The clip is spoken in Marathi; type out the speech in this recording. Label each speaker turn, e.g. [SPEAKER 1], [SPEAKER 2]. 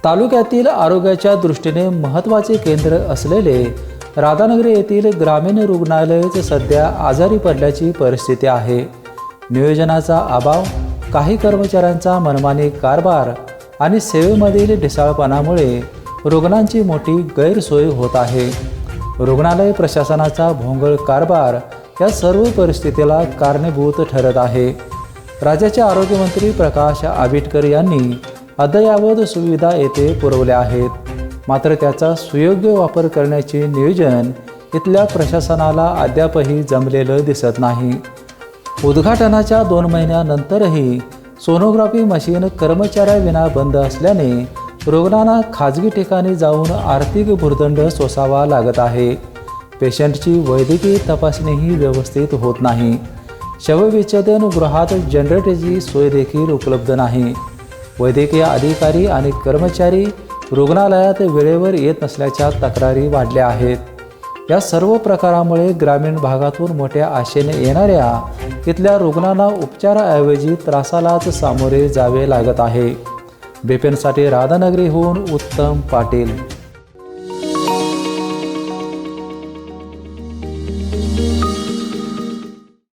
[SPEAKER 1] तालुक्यातील आरोग्याच्या दृष्टीने महत्त्वाचे केंद्र असलेले राधानगरी येथील ग्रामीण रुग्णालयच सध्या आजारी पडल्याची परिस्थिती आहे। नियोजनाचा अभाव, काही कर्मचाऱ्यांचा मनमानी कारभार आणि सेवेमधील ढिसाळपणामुळे रुग्णांची मोठी गैरसोय होत आहे। रुग्णालय प्रशासनाचा भोंगळ कारभार या सर्व परिस्थितीला कारणीभूत ठरत आहे। राज्याचे आरोग्यमंत्री प्रकाश आंबेडकर यांनी अद्ययावत सुविधा येथे पुरवल्या आहेत, मात्र त्याचा सुयोग्य वापर करण्याचे नियोजन इथल्या प्रशासनाला अद्यापही जमलेलं दिसत नाही। उद्घाटनाच्या 2 महिन्यानंतरही सोनोग्राफी मशीन कर्मचाऱ्याविना बंद असल्याने रुग्णांना खाजगी ठिकाणी जाऊन आर्थिक भुर्दंड सोसावा लागत आहे। पेशंटची वैद्यकीय तपासणीही व्यवस्थित होत नाही। शवविच्छेदन गृहात जनरेटरची सोय देखील उपलब्ध नाही। वैद्यकीय अधिकारी आणि कर्मचारी रुग्णालयात वेळेवर येत नसल्याच्या तक्रारी वाढल्या आहेत। या सर्व प्रकारामुळे ग्रामीण भागातून मोठ्या आशेने येणाऱ्या इथल्या रुग्णांना उपचाराऐवजी त्रासालाच सामोरे जावे लागत आहे। बेपेनसाठी राधानगरीहून उत्तम पाटील।